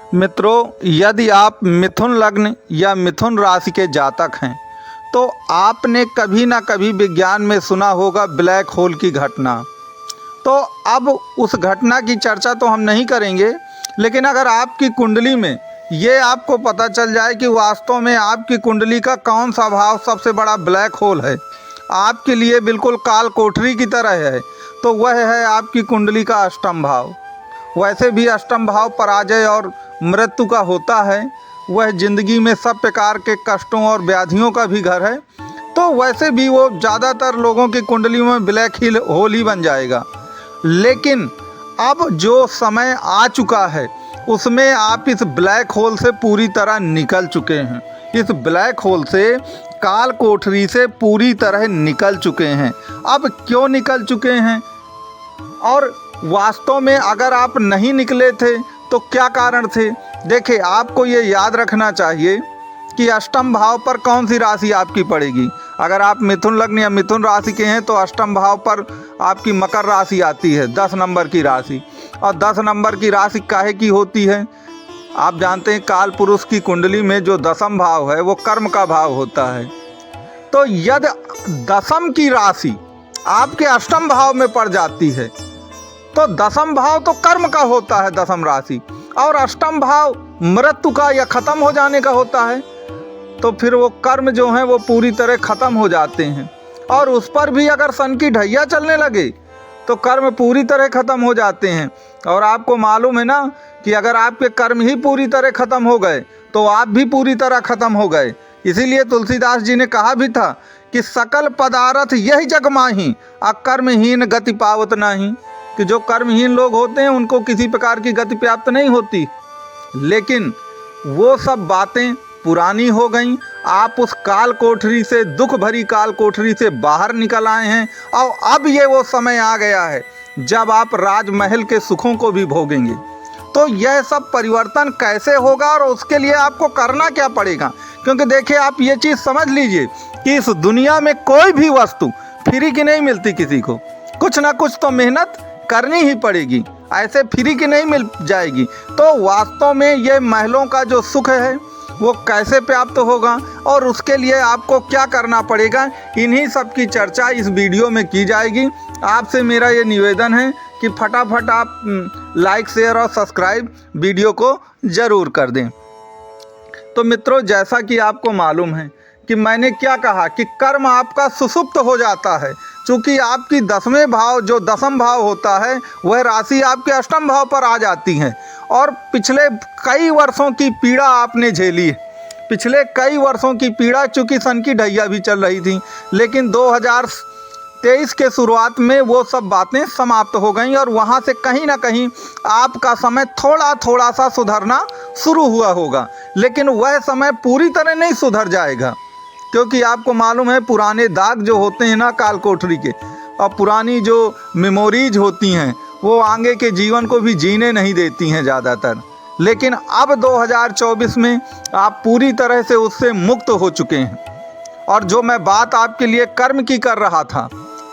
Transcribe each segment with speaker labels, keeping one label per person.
Speaker 1: मित्रों, यदि आप मिथुन लग्न या मिथुन राशि के जातक हैं तो आपने कभी ना कभी विज्ञान में सुना होगा ब्लैक होल की घटना। तो अब उस घटना की चर्चा तो हम नहीं करेंगे, लेकिन अगर आपकी कुंडली में ये आपको पता चल जाए कि वास्तव में आपकी कुंडली का कौन सा भाव सबसे बड़ा ब्लैक होल है, आपके लिए बिल्कुल काल कोठरी की तरह है, तो वह है आपकी कुंडली का अष्टम भाव। वैसे भी अष्टम भाव पराजय और मृत्यु का होता है, वह जिंदगी में सब प्रकार के कष्टों और व्याधियों का भी घर है। तो वैसे भी वो ज़्यादातर लोगों की कुंडली में ब्लैक होल ही बन जाएगा। लेकिन अब जो समय आ चुका है उसमें आप इस ब्लैक होल से पूरी तरह निकल चुके हैं। इस ब्लैक होल से, काल कोठरी से पूरी तरह निकल चुके हैं। अब क्यों निकल चुके हैं और वास्तव में अगर आप नहीं निकले थे तो क्या कारण थे? देखिए, आपको ये याद रखना चाहिए कि अष्टम भाव पर कौन सी राशि आपकी पड़ेगी। अगर आप मिथुन लग्न या मिथुन राशि के हैं तो अष्टम भाव पर आपकी मकर राशि आती है, 10 नंबर की राशि। और 10 नंबर की राशि काहे की होती है? आप जानते हैं काल पुरुष की कुंडली में जो दसम भाव है वो कर्म का भाव होता है। तो यदि दसम की राशि आपके अष्टम भाव में पड़ जाती है तो दसम भाव तो कर्म का होता है, दसम राशि, और अष्टम भाव मृत्यु का या खत्म हो जाने का होता है। तो फिर वो कर्म जो हैं वो पूरी तरह खत्म हो जाते हैं। और उस पर भी अगर सन की ढैया चलने लगे तो कर्म पूरी तरह खत्म हो जाते हैं। और आपको मालूम है ना कि अगर आपके कर्म ही पूरी तरह खत्म हो गए तो आप भी पूरी तरह खत्म हो गए। इसीलिए तुलसीदास जी ने कहा भी था कि सकल पदार्थ यही जग माही, अकर्महीन गति पावत नाही। कि जो कर्महीन लोग होते हैं उनको किसी प्रकार की गति प्राप्त नहीं होती। लेकिन वो सब बातें पुरानी हो गई। आप उस काल कोठरी से, दुख भरी काल कोठरी से बाहर निकल आए हैं और अब ये वो समय आ गया है जब आप राजमहल के सुखों को भी भोगेंगे। तो यह सब परिवर्तन कैसे होगा और उसके लिए आपको करना क्या पड़ेगा? क्योंकि देखिए, आप ये चीज़ समझ लीजिए कि इस दुनिया में कोई भी वस्तु फ्री की नहीं मिलती। किसी को कुछ ना कुछ तो मेहनत करनी ही पड़ेगी, ऐसे फ्री की नहीं मिल जाएगी। तो वास्तव में ये महलों का जो सुख है वो कैसे प्राप्त होगा और उसके लिए आपको क्या करना पड़ेगा, इन्हीं सब की चर्चा इस वीडियो में की जाएगी। आपसे मेरा ये निवेदन है कि फटाफट आप लाइक, शेयर और सब्सक्राइब वीडियो को ज़रूर कर दें। तो मित्रों, जैसा कि आपको मालूम है कि मैंने क्या कहा कि कर्म आपका सुसुप्त हो जाता है। चूँकि आपकी 10वें भाव, जो दसम भाव होता है, वह राशि आपके अष्टम भाव पर आ जाती है। और पिछले कई वर्षों की पीड़ा आपने झेली है। पिछले कई वर्षों की पीड़ा, चूँकि सन की ढैया भी चल रही थी, लेकिन 2023 के शुरुआत में वो सब बातें समाप्त हो गई और वहाँ से कहीं ना कहीं आपका समय थोड़ा थोड़ा सा सुधरना शुरू हुआ होगा। लेकिन वह समय पूरी तरह नहीं सुधर जाएगा, क्योंकि आपको मालूम है पुराने दाग जो होते हैं ना काल कोठरी के, और पुरानी जो मेमोरीज होती हैं वो आगे के जीवन को भी जीने नहीं देती हैं ज़्यादातर। लेकिन अब 2024 में आप पूरी तरह से उससे मुक्त हो चुके हैं। और जो मैं बात आपके लिए कर्म की कर रहा था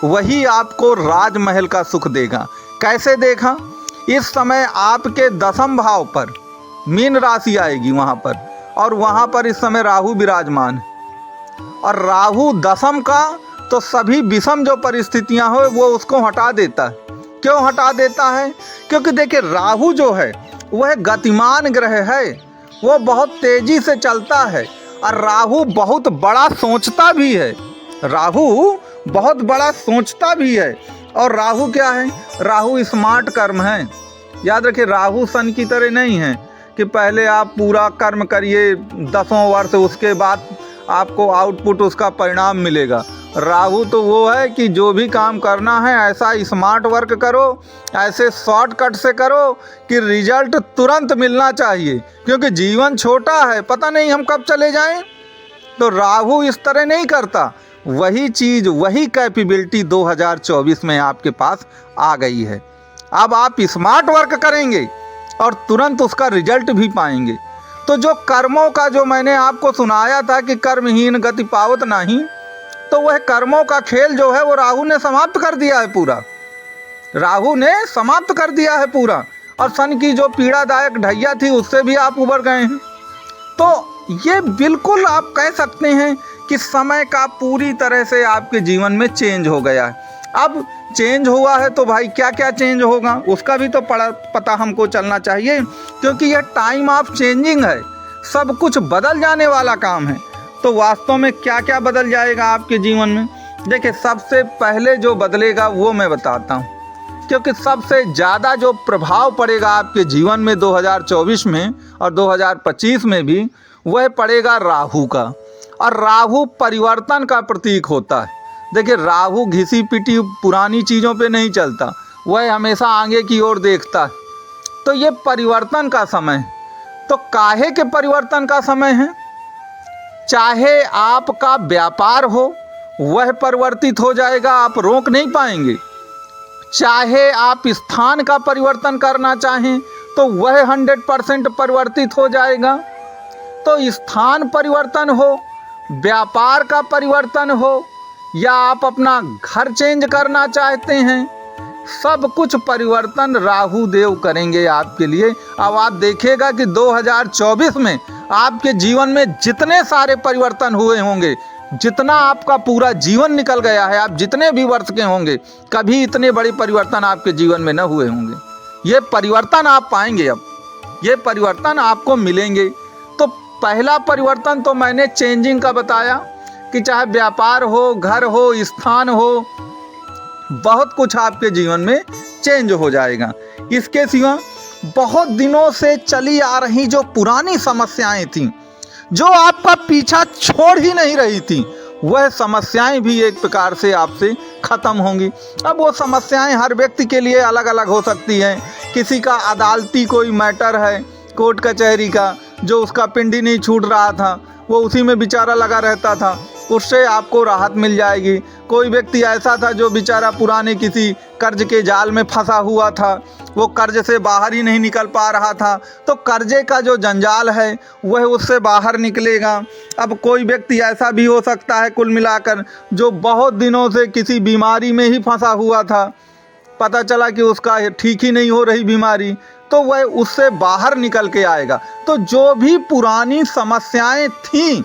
Speaker 1: वही आपको राजमहल का सुख देगा। कैसे देगा? इस समय आपके दसम भाव पर मीन राशि आएगी वहाँ पर, और वहाँ पर इस समय राहु विराजमान है। और राहु दसम का तो सभी विषम जो परिस्थितियां हो वो उसको हटा देता है। क्यों हटा देता है? क्योंकि देखिए, राहु जो है वह गतिमान ग्रह है, वो बहुत तेजी से चलता है और राहु बहुत बड़ा सोचता भी है। राहु बहुत बड़ा सोचता भी है। और राहु क्या है? राहु स्मार्ट कर्म है। याद रखिए, राहु सन की तरह नहीं है कि पहले आप पूरा कर्म करिए 10 वर्ष, उसके बाद आपको आउटपुट उसका परिणाम मिलेगा। राहु तो वो है कि जो भी काम करना है ऐसा स्मार्ट वर्क करो, ऐसे शॉर्टकट से करो कि रिजल्ट तुरंत मिलना चाहिए, क्योंकि जीवन छोटा है, पता नहीं हम कब चले जाएं। तो राहु इस तरह नहीं करता। वही चीज़, वही कैपेबिलिटी 2024 में आपके पास आ गई है। अब आप स्मार्ट वर्क करेंगे और तुरंत उसका रिजल्ट भी पाएंगे। तो जो कर्मों का, जो मैंने आपको सुनाया था कि कर्महीन गति पावत नहीं, तो वह कर्मों का खेल जो है वो राहु ने समाप्त कर दिया है पूरा। राहु ने समाप्त कर दिया है पूरा। और सन की जो पीड़ादायक ढैया थी उससे भी आप उबर गए हैं। तो ये बिल्कुल आप कह सकते हैं कि समय का पूरी तरह से आपके जीवन में चेंज हो गया है। अब चेंज हुआ है तो भाई क्या क्या चेंज होगा उसका भी तो पता हमको चलना चाहिए, क्योंकि यह टाइम ऑफ चेंजिंग है, सब कुछ बदल जाने वाला काम है। तो वास्तव में क्या क्या बदल जाएगा आपके जीवन में? देखिए, सबसे पहले जो बदलेगा वो मैं बताता हूँ, क्योंकि सबसे ज़्यादा जो प्रभाव पड़ेगा आपके जीवन में 2024 में और 2025 में भी, वह पड़ेगा राहु का। और राहु परिवर्तन का प्रतीक होता है। देखिए, राहु घिसी पिटी पुरानी चीज़ों पे नहीं चलता, वह हमेशा आगे की ओर देखता है। तो ये परिवर्तन का समय है। तो काहे के परिवर्तन का समय है? चाहे आपका व्यापार हो वह परिवर्तित हो जाएगा, आप रोक नहीं पाएंगे। चाहे आप स्थान का परिवर्तन करना चाहें तो वह 100% परिवर्तित हो जाएगा। तो स्थान परिवर्तन हो, व्यापार का परिवर्तन हो, या आप अपना घर चेंज करना चाहते हैं, सब कुछ परिवर्तन राहु देव करेंगे आपके लिए। अब आप देखिएगा कि 2024 में आपके जीवन में जितने सारे परिवर्तन हुए होंगे, जितना आपका पूरा जीवन निकल गया है, आप जितने भी वर्ष के होंगे, कभी इतने बड़े परिवर्तन आपके जीवन में न हुए होंगे। ये परिवर्तन आप पाएंगे, अब ये परिवर्तन आपको मिलेंगे। तो पहला परिवर्तन तो मैंने चेंजिंग का बताया कि चाहे व्यापार हो, घर हो, स्थान हो, बहुत कुछ आपके जीवन में चेंज हो जाएगा। इसके सिवा बहुत दिनों से चली आ रही जो पुरानी समस्याएं थीं, जो आपका पीछा छोड़ ही नहीं रही थी, वह समस्याएं भी एक प्रकार से आपसे ख़त्म होंगी। अब वो समस्याएं हर व्यक्ति के लिए अलग अलग हो सकती हैं। किसी का अदालती कोई मैटर है, कोर्ट कचहरी का, जो उसका पिंडी नहीं छूट रहा था, वो उसी में बेचारा लगा रहता था, उससे आपको राहत मिल जाएगी। कोई व्यक्ति ऐसा था जो बेचारा पुराने किसी कर्ज के जाल में फंसा हुआ था, वो कर्ज से बाहर ही नहीं निकल पा रहा था, तो कर्जे का जो जंजाल है वह उससे बाहर निकलेगा। अब कोई व्यक्ति ऐसा भी हो सकता है कुल मिलाकर जो बहुत दिनों से किसी बीमारी में ही फंसा हुआ था, पता चला कि उसका ठीक ही नहीं हो रही बीमारी, तो वह उससे बाहर निकल के आएगा। तो जो भी पुरानी समस्याएं थीं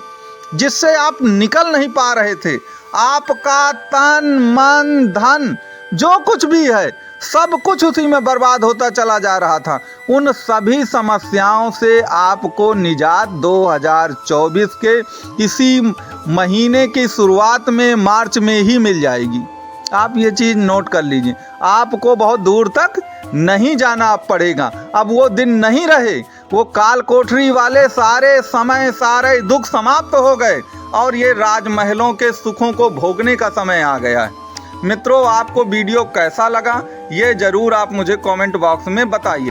Speaker 1: जिससे आप निकल नहीं पा रहे थे, आपका तन मन धन जो कुछ भी है सब कुछ उसी में बर्बाद होता चला जा रहा था, उन सभी समस्याओं से आपको निजात 2024 के इसी महीने की शुरुआत में, मार्च में ही मिल जाएगी। आप ये चीज़ नोट कर लीजिए, आपको बहुत दूर तक नहीं जाना पड़ेगा। अब वो दिन नहीं रहे, वो काल कोठरी वाले सारे समय, सारे दुख समाप्त हो गए और ये राजमहलों के सुखों को भोगने का समय आ गया है। मित्रों, आपको वीडियो कैसा लगा ये ज़रूर आप मुझे कमेंट बॉक्स में बताइए।